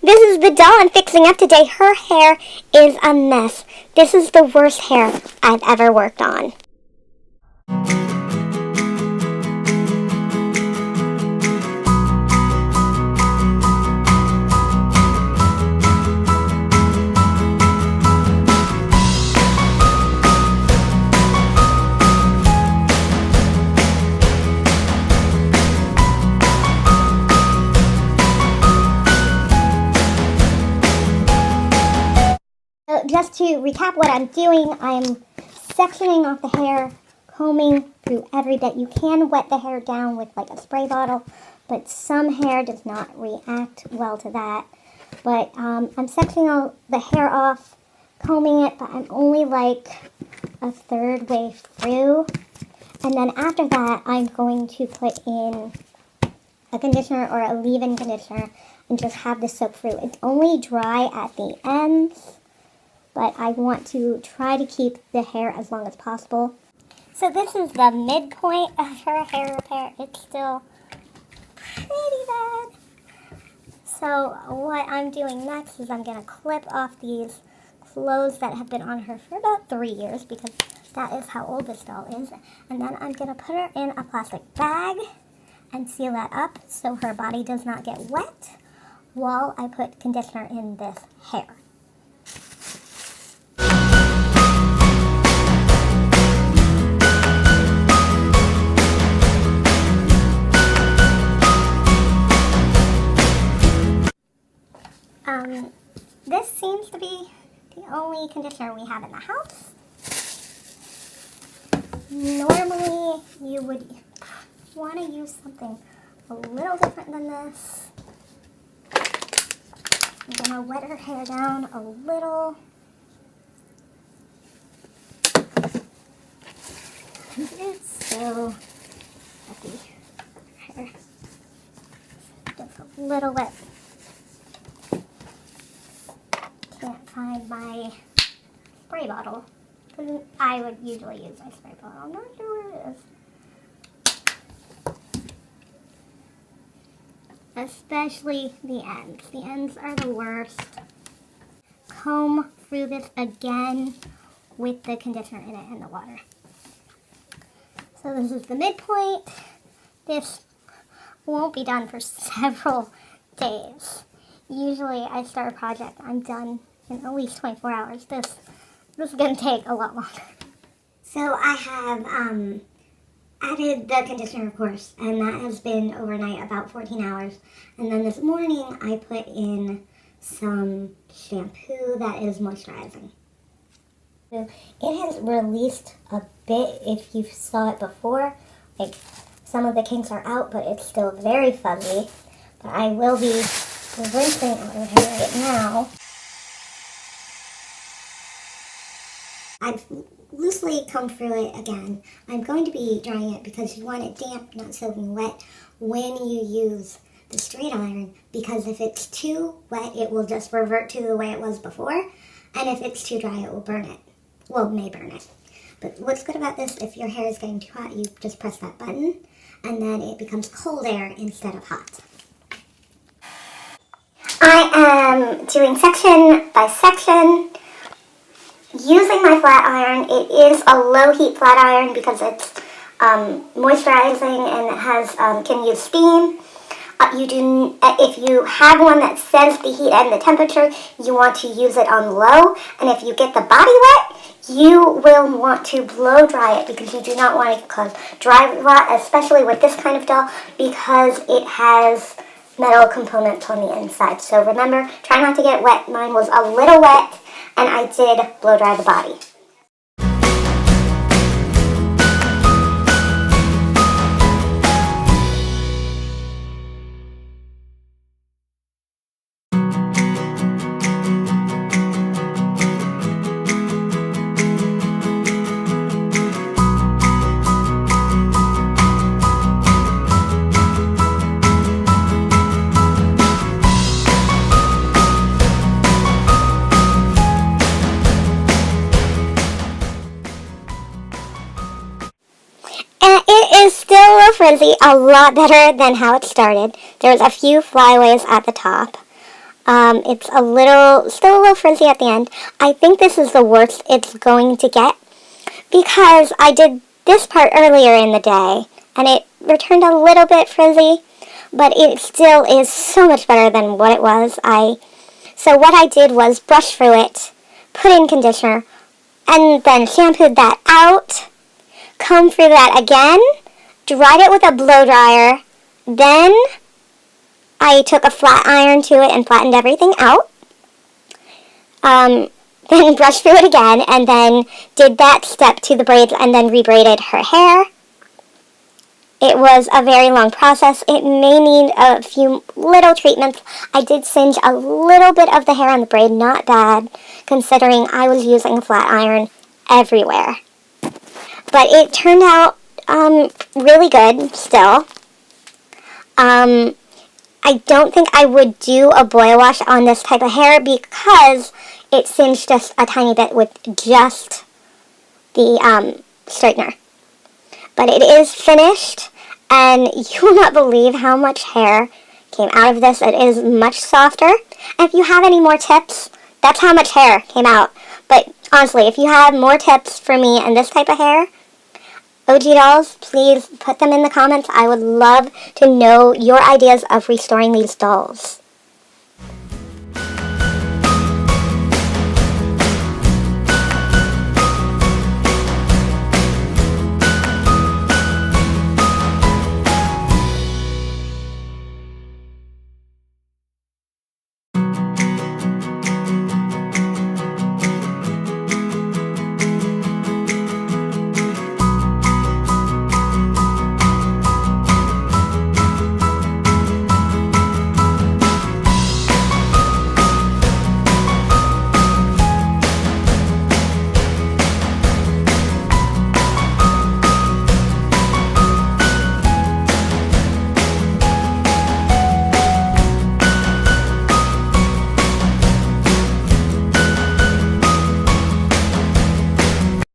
This is the doll I'm fixing up today. Her hair is a mess. This is the worst hair I've ever worked on. Just to recap what I'm doing, I'm sectioning off the hair, combing through every bit. You can wet the hair down with like a spray bottle, but some hair does not react well to that. But I'm sectioning all the hair off, combing it, but I'm only like a third way through. And then after that, I'm going to put in a conditioner or a leave-in conditioner and just have this soak through. It's only dry at the ends, but I want to try to keep the hair as long as possible. So this is the midpoint of her hair repair. It's still pretty bad. So what I'm doing next is I'm going to clip off these clothes that have been on her for about 3 years, because that is how old this doll is. And then I'm going to put her in a plastic bag and seal that up so her body does not get wet while I put conditioner in this hair. This seems to be the only conditioner we have in the house. Normally, you would want to use something a little different than this. I'm going to wet her hair down a little. It's so heavy. Hair. Just a little wet. Can't find my spray bottle. I would usually use my spray bottle. I'm not sure where it is. Especially the ends. The ends are the worst. Comb through this again with the conditioner in it and the water. So this is the midpoint. This won't be done for several days. Usually I start a project, I'm done in at least 24 hours. This is going to take a lot longer. So I have added the conditioner, of course, and that has been overnight, about 14 hours. And then this morning I put in some shampoo that is moisturizing. So it has released a bit if you saw it before. Like, some of the kinks are out, but it's still very fuzzy. But I will be rinsing out her hair right now. I've loosely combed through it again. I'm going to be drying it because you want it damp, not soaking wet, when you use the straight iron, because if it's too wet, it will just revert to the way it was before, and if it's too dry, it will burn it. Well, may burn it. But what's good about this, if your hair is getting too hot, you just press that button, and then it becomes cold air instead of hot. I am doing section by section. Using my flat iron. It is a low heat flat iron because it's moisturizing and it has can use steam. If you have one that says the heat and the temperature, you want to use it on low. And if you get the body wet, you will want to blow dry it because you do not want to cause dry rot, especially with this kind of doll, because it has metal components on the inside. So remember, try not to get wet. Mine was a little wet, and I did blow dry the body. Frizzy, a lot better than how it started. There's a few flyaways at the top. It's still a little frizzy at the end. I think this is the worst it's going to get because I did this part earlier in the day and it returned a little bit frizzy, but it still is so much better than what it was. So what I did was brush through it, put in conditioner, and then shampooed that out, combed through that again, dried it with a blow dryer, then I took a flat iron to it and flattened everything out. Then brushed through it again and then did that step to the braids and then rebraided her hair. It was a very long process. It may need a few little treatments. I did singe a little bit of the hair on the braid, not bad, considering I was using a flat iron everywhere. But it turned out really good still. I don't think I would do a boil wash on this type of hair because it singed just a tiny bit with just the straightener. But it is finished, and you will not believe how much hair came out of this. It is much softer. And if you have any more tips, that's how much hair came out. But honestly, if you have more tips for me and this type of hair, OG dolls, please put them in the comments. I would love to know your ideas of restoring these dolls.